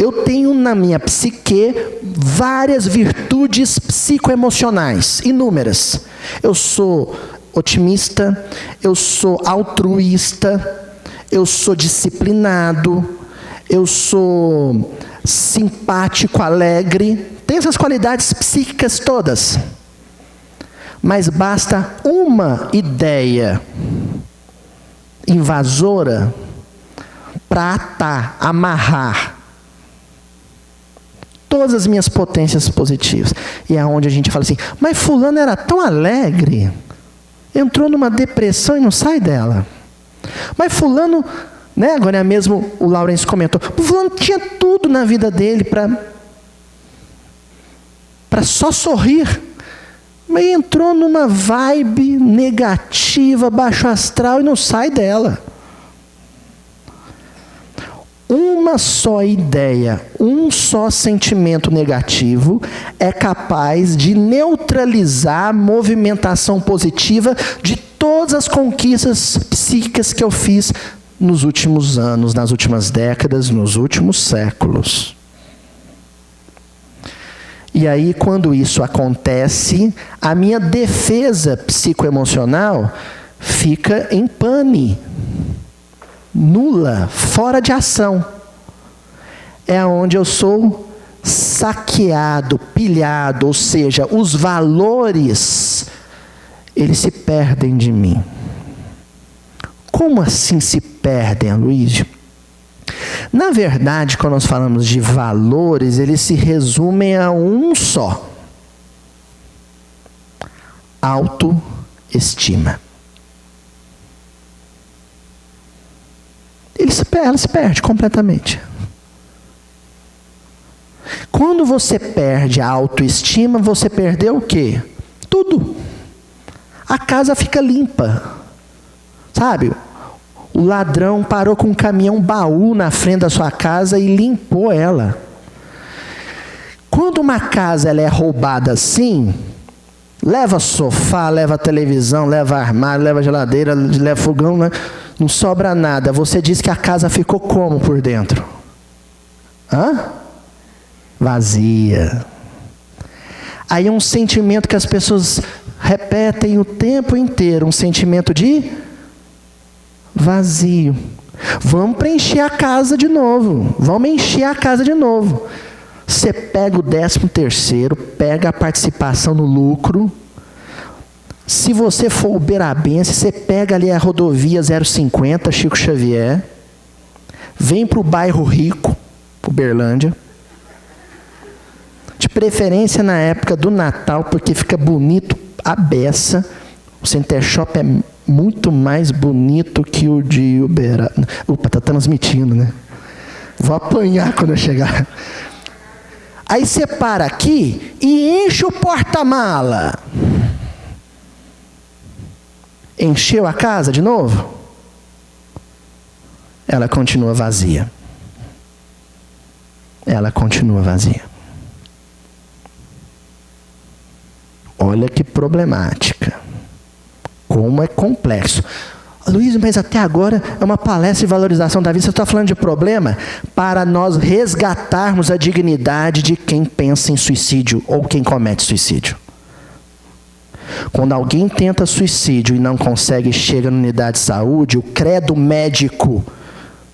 eu tenho na minha psique várias virtudes psicoemocionais, inúmeras. Eu sou otimista, eu sou altruísta, eu sou disciplinado, eu sou simpático, alegre. Tem essas qualidades psíquicas todas. Mas basta uma ideia invasora para atar, amarrar todas as minhas potências positivas. E é onde a gente fala assim, mas fulano era tão alegre, entrou numa depressão e não sai dela. Mas fulano, né, agora é mesmo o Laurence comentou, fulano tinha tudo na vida dele para só sorrir, mas entrou numa vibe negativa, baixo astral e não sai dela. Uma só ideia, um só sentimento negativo é capaz de neutralizar a movimentação positiva de todas as conquistas psíquicas que eu fiz nos últimos anos, nas últimas décadas, nos últimos séculos. E aí, quando isso acontece, a minha defesa psicoemocional fica em pane, nula, fora de ação. É onde eu sou saqueado, pilhado, ou seja, os valores, eles se perdem de mim. Como assim se perdem, Aloysio? Na verdade, quando nós falamos de valores, eles se resumem a um só: autoestima. Ela se perde completamente. Quando você perde a autoestima, você perdeu o quê? Tudo. A casa fica limpa. Sabe? O ladrão parou com um caminhão baú na frente da sua casa e limpou ela. Quando uma casa ela é roubada assim, leva sofá, leva televisão, leva armário, leva geladeira, leva fogão, né? Não sobra nada. Você diz que a casa ficou como por dentro? Vazia. Aí é um sentimento que as pessoas repetem o tempo inteiro, um sentimento de vazio. Vamos preencher a casa de novo. Vamos encher a casa de novo. Você pega o 13º, pega a participação no lucro. Se você for uberabense, você pega ali a rodovia 050, Chico Xavier. Vem para o bairro rico, Uberlândia. De preferência na época do Natal, porque fica bonito a beça. O Center Shop é muito mais bonito que o de Uberaba. Opa, tá transmitindo, né? Vou apanhar quando eu chegar. Aí você para aqui e enche o porta-mala. Encheu a casa de novo? Ela continua vazia. Ela continua vazia. Olha que problemática. Como é complexo. Luiz, mas até agora é uma palestra de valorização da vida. Você está falando de problema para nós resgatarmos a dignidade de quem pensa em suicídio ou quem comete suicídio. Quando alguém tenta suicídio e não consegue, chega na unidade de saúde, o credo médico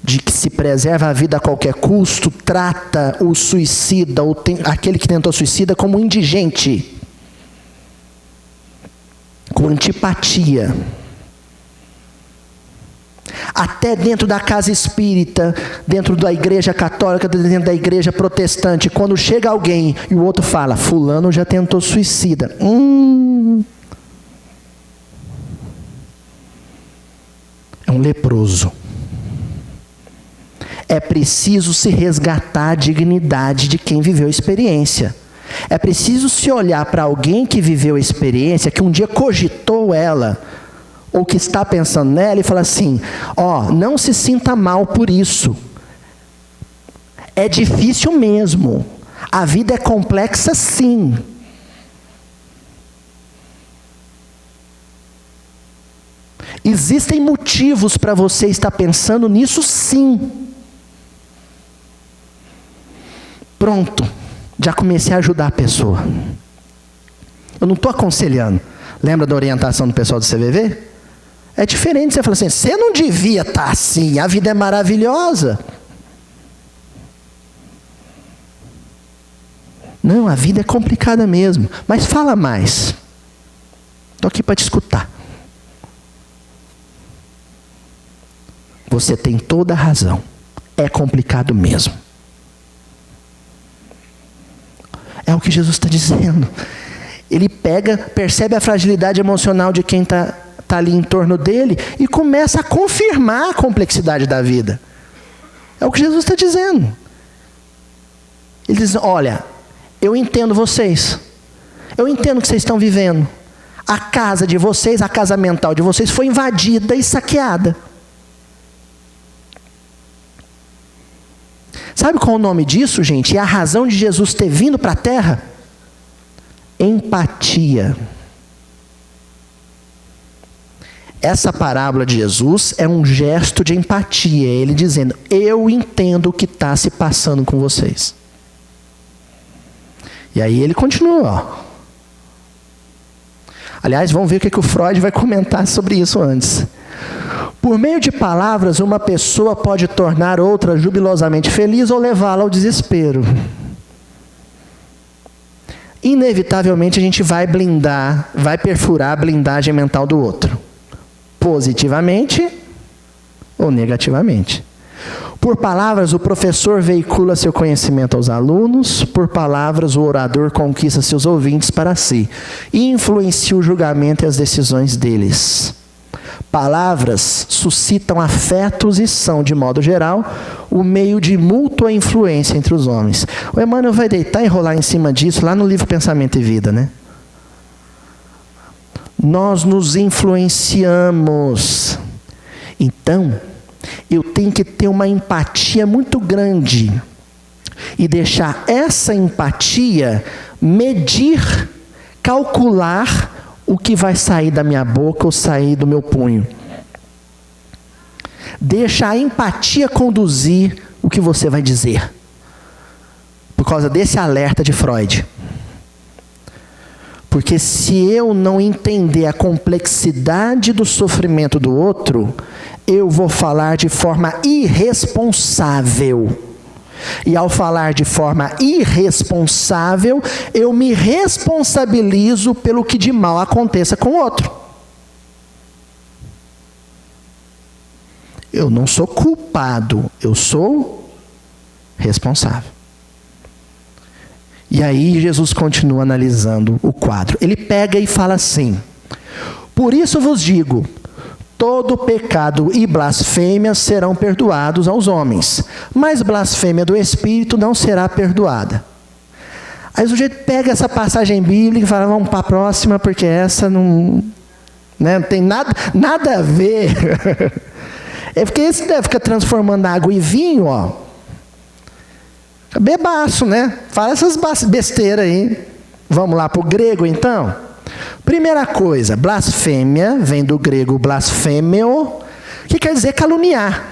de que se preserva a vida a qualquer custo trata o suicida, ou aquele que tentou suicida, como um indigente, com antipatia. Até dentro da casa espírita, dentro da igreja católica, dentro da igreja protestante, quando chega alguém e o outro fala, fulano já tentou suicida. É um leproso. É preciso se resgatar a dignidade de quem viveu a experiência. É preciso se olhar para alguém que viveu a experiência, que um dia cogitou ela, ou que está pensando nela, e falar assim, não se sinta mal por isso. É difícil mesmo. A vida é complexa sim. Existem motivos para você estar pensando nisso sim. Pronto, já comecei a ajudar a pessoa. Eu não estou aconselhando. Lembra da orientação do pessoal do CVV? É diferente, você fala assim, você não devia estar assim, a vida é maravilhosa. Não, a vida é complicada mesmo, mas fala mais. Estou aqui para te escutar. Você tem toda a razão, é complicado mesmo. É o que Jesus está dizendo. Ele percebe a fragilidade emocional de quem está ali em torno dele e começa a confirmar a complexidade da vida. É o que Jesus está dizendo. Ele diz, olha, eu entendo vocês. Eu entendo o que vocês estão vivendo. A casa de vocês, a casa mental de vocês foi invadida e saqueada. Sabe qual é o nome disso, gente? E a razão de Jesus ter vindo para a terra? Empatia. Essa parábola de Jesus é um gesto de empatia. Ele dizendo, eu entendo o que está se passando com vocês. E aí ele continua. Aliás, vamos ver o que o Freud vai comentar sobre isso antes. Por meio de palavras, uma pessoa pode tornar outra jubilosamente feliz ou levá-la ao desespero. Inevitavelmente a gente vai perfurar a blindagem mental do outro. Positivamente ou negativamente. Por palavras, o professor veicula seu conhecimento aos alunos. Por palavras, o orador conquista seus ouvintes para si e influencia o julgamento e as decisões deles. Palavras suscitam afetos e são, de modo geral, o meio de mútua influência entre os homens. O Emmanuel vai deitar e rolar em cima disso lá no livro Pensamento e Vida, né? Nós nos influenciamos. Então, eu tenho que ter uma empatia muito grande e deixar essa empatia medir, calcular o que vai sair da minha boca ou sair do meu punho. Deixa a empatia conduzir o que você vai dizer. Por causa desse alerta de Freud. Porque se eu não entender a complexidade do sofrimento do outro, eu vou falar de forma irresponsável. E ao falar de forma irresponsável, eu me responsabilizo pelo que de mal aconteça com o outro. Eu não sou culpado, eu sou responsável. E aí Jesus continua analisando o quadro. Ele pega e fala assim: por isso vos digo, todo pecado e blasfêmia serão perdoados aos homens, mas blasfêmia do Espírito não será perdoada. Aí o sujeito pega essa passagem bíblica e fala, vamos para a próxima, porque essa não tem nada a ver. É porque esse deve ficar transformando água em vinho, ó. Bebaço, né? Fala essas besteiras aí. Vamos lá para o grego, então? Primeira coisa, blasfêmia, vem do grego blasfêmeo, que quer dizer caluniar.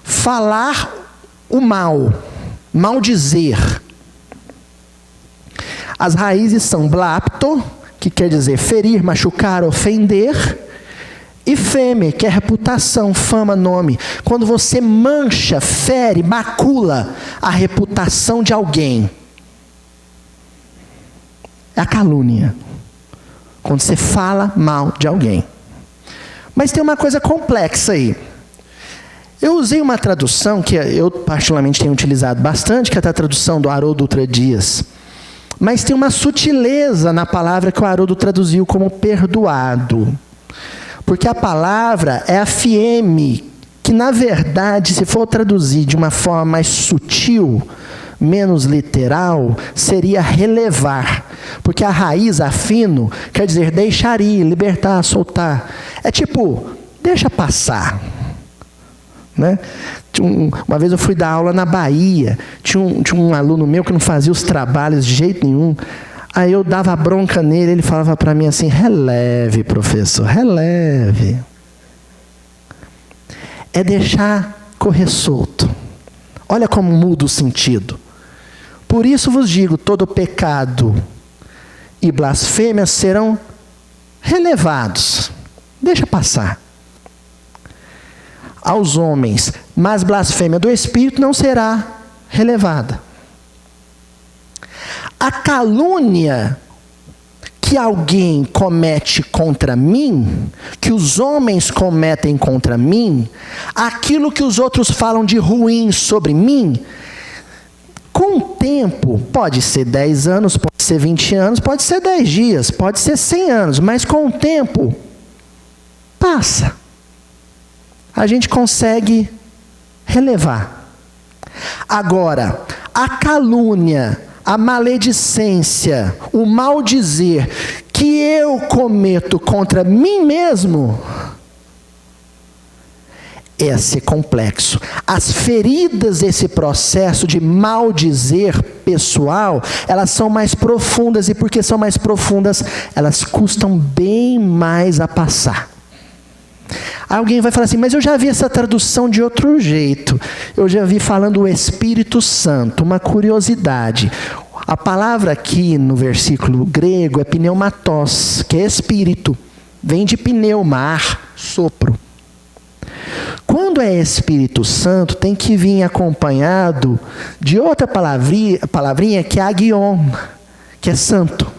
Falar o mal, maldizer. As raízes são blapto, que quer dizer ferir, machucar, ofender, e feme, que é reputação, fama, nome. Quando você mancha, fere, macula a reputação de alguém. É a calúnia. Quando você fala mal de alguém. Mas tem uma coisa complexa aí. Eu usei uma tradução que eu particularmente tenho utilizado bastante, que é a tradução do Haroldo Dutra Dias. Mas tem uma sutileza na palavra que o Haroldo traduziu como perdoado. Porque a palavra é a fieme, que na verdade, se for traduzir de uma forma mais sutil, menos literal, seria relevar. Porque a raiz, afino, quer dizer deixar ir, libertar, soltar. É tipo, deixa passar. Né? Uma vez eu fui dar aula na Bahia, tinha um aluno meu que não fazia os trabalhos de jeito nenhum. Aí eu dava bronca nele, ele falava para mim assim, releve, professor, releve. É deixar correr solto. Olha como muda o sentido. Por isso vos digo, todo pecado e blasfêmia serão relevados. Deixa passar. Aos homens, mas blasfêmia do Espírito não será relevada. A calúnia que alguém comete contra mim, que os homens cometem contra mim, aquilo que os outros falam de ruim sobre mim, com o tempo, pode ser 10 anos, pode ser 20 anos, pode ser 10 dias, pode ser 100 anos, mas com o tempo, passa. A gente consegue relevar. Agora, a calúnia, a maledicência, o maldizer que eu cometo contra mim mesmo, esse é complexo. As feridas desse processo de maldizer pessoal, elas são mais profundas, e porque são mais profundas, elas custam bem mais a passar. Alguém vai falar assim, mas eu já vi essa tradução de outro jeito. Eu já vi falando o Espírito Santo. Uma curiosidade. A palavra aqui no versículo grego é pneumatos, que é espírito. Vem de pneuma, ar, sopro. Quando é Espírito Santo, tem que vir acompanhado de outra palavrinha que é agion, que é santo.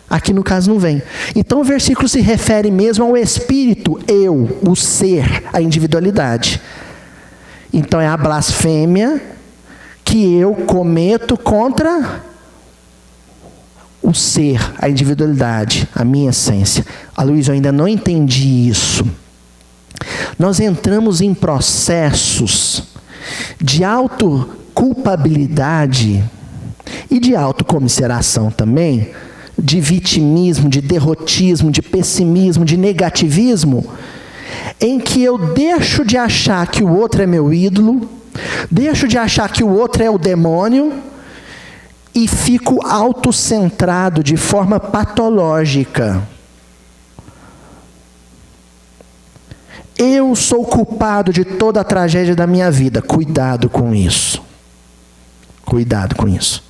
Aqui no caso não vem. Então o versículo se refere mesmo ao espírito, eu, o ser, a individualidade. Então é a blasfêmia que eu cometo contra o ser, a individualidade, a minha essência. Aloysio, eu ainda não entendi isso. Nós entramos em processos de autoculpabilidade e de autocomiseração também, de vitimismo, de derrotismo, de pessimismo, de negativismo, em que eu deixo de achar que o outro é meu ídolo, deixo de achar que o outro é o demônio e fico autocentrado de forma patológica. Eu sou culpado de toda a tragédia da minha vida. Cuidado com isso. Cuidado com isso.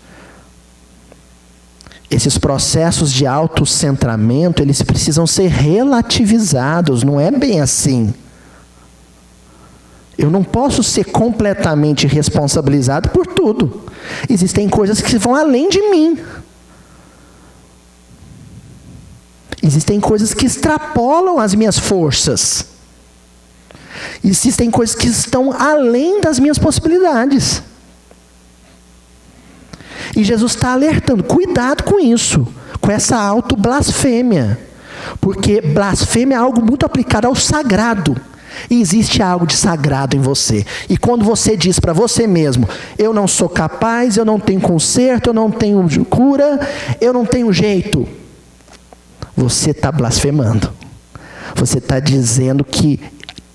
Esses processos de autocentramento, eles precisam ser relativizados, não é bem assim. Eu não posso ser completamente responsabilizado por tudo. Existem coisas que vão além de mim. Existem coisas que extrapolam as minhas forças. Existem coisas que estão além das minhas possibilidades. E Jesus está alertando, cuidado com isso, com essa autoblasfêmia. Porque blasfêmia é algo muito aplicado ao sagrado. E existe algo de sagrado em você. E quando você diz para você mesmo, eu não sou capaz, eu não tenho conserto, eu não tenho cura, eu não tenho jeito, você está blasfemando. Você está dizendo que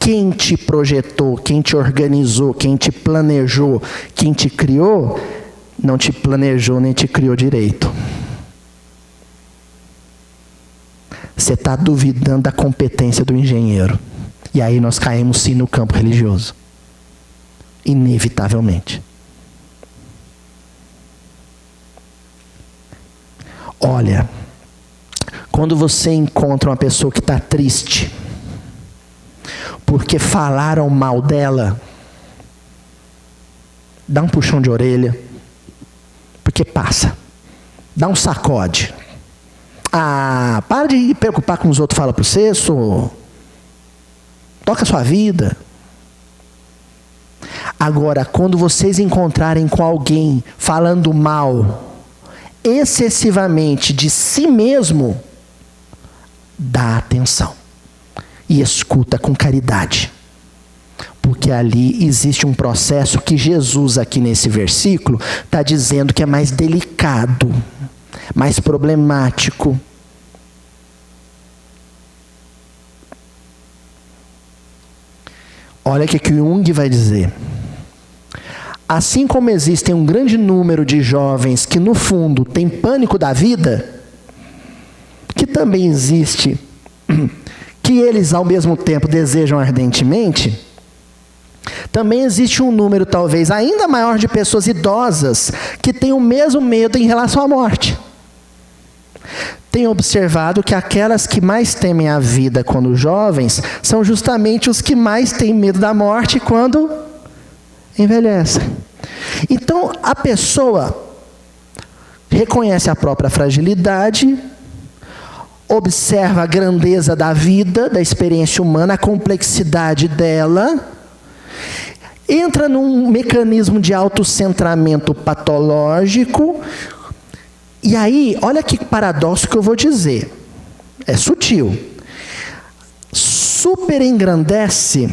quem te projetou, quem te organizou, quem te planejou, quem te criou, não te planejou nem te criou direito. Você está duvidando da competência do engenheiro. E aí nós caímos sim no campo religioso. Inevitavelmente. Olha, quando você encontra uma pessoa que está triste, porque falaram mal dela, dá um puxão de orelha, porque passa. Dá um sacode. Ah, para de preocupar com os outros falam para você, toca a sua vida. Agora, quando vocês encontrarem com alguém falando mal excessivamente de si mesmo, dá atenção e escuta com caridade. Porque ali existe um processo que Jesus, aqui nesse versículo, está dizendo que é mais delicado, mais problemático. Olha o que Jung vai dizer. Assim como existem um grande número de jovens que, no fundo, têm pânico da vida, que também existe que eles, ao mesmo tempo, desejam ardentemente, Também existe um número, talvez, ainda maior de pessoas idosas que têm o mesmo medo em relação à morte. Tenho observado que aquelas que mais temem a vida quando jovens são justamente os que mais têm medo da morte quando envelhecem. Então, a pessoa reconhece a própria fragilidade, observa a grandeza da vida, da experiência humana, a complexidade dela, entra num mecanismo de autocentramento patológico. E aí, olha que paradoxo que eu vou dizer. É sutil. Super engrandece,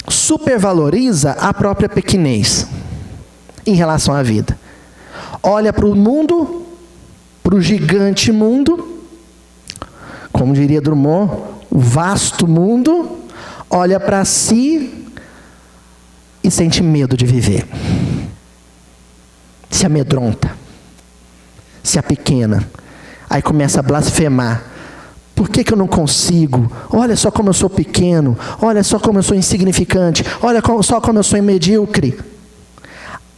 supervaloriza a própria pequenez em relação à vida. Olha para o mundo, para o gigante mundo, como diria Drummond, o vasto mundo, olha para si e sente medo de viver. Se amedronta. Se apequena, aí começa a blasfemar. Por que eu não consigo? Olha só como eu sou pequeno, olha só como eu sou insignificante, olha só como eu sou medíocre.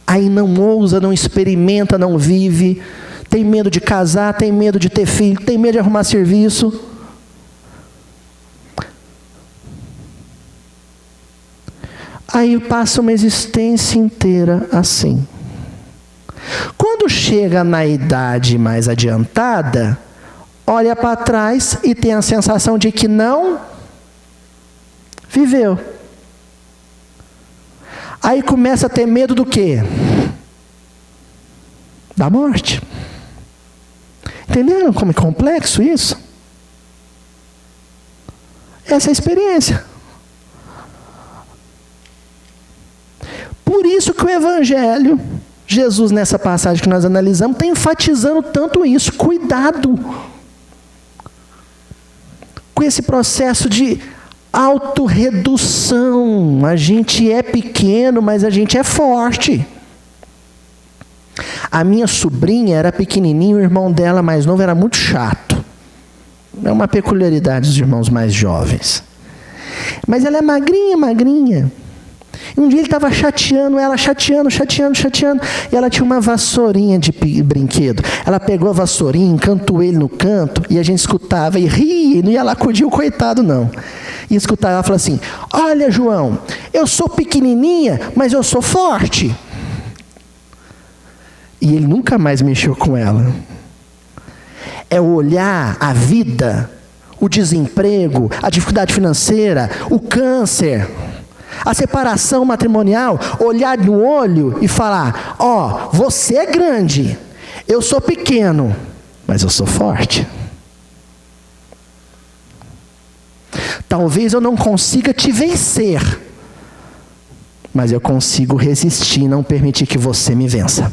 Aí não ousa, não experimenta, não vive, tem medo de casar, tem medo de ter filho, tem medo de arrumar serviço. Aí passa uma existência inteira assim. Quando chega na idade mais adiantada, olha para trás e tem a sensação de que não viveu. Aí começa a ter medo do quê? Da morte. Entenderam como é complexo isso? Essa é a experiência. Por isso que o Evangelho, Jesus, nessa passagem que nós analisamos, está enfatizando tanto isso. Cuidado com esse processo de autorredução. A gente é pequeno, mas a gente é forte. A minha sobrinha era pequenininha, o irmão dela mais novo era muito chato. É uma peculiaridade dos irmãos mais jovens. Mas ela é magrinha, magrinha. Um dia ele estava chateando ela, chateando. E ela tinha uma vassourinha de brinquedo. Ela pegou a vassourinha, encantou ele no canto, e a gente escutava e ria, e não ia lá acudir o coitado, não. E escutava ela falar assim: olha, João, eu sou pequenininha, mas eu sou forte. E ele nunca mais mexeu com ela. É olhar a vida, o desemprego, a dificuldade financeira, o câncer, a separação matrimonial, olhar no olho e falar: ó, você é grande, eu sou pequeno, mas eu sou forte. Talvez eu não consiga te vencer, mas eu consigo resistir e não permitir que você me vença.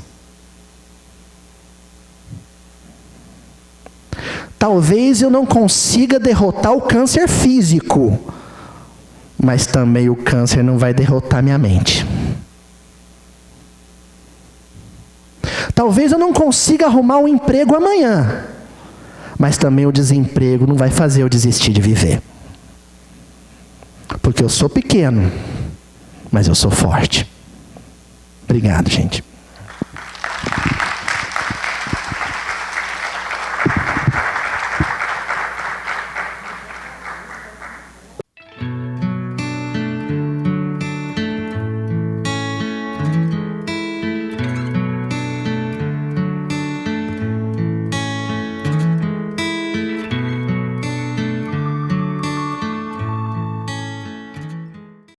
Talvez eu não consiga derrotar o câncer físico, mas também o câncer não vai derrotar minha mente. Talvez eu não consiga arrumar um emprego amanhã, mas também o desemprego não vai fazer eu desistir de viver. Porque eu sou pequeno, mas eu sou forte. Obrigado, gente.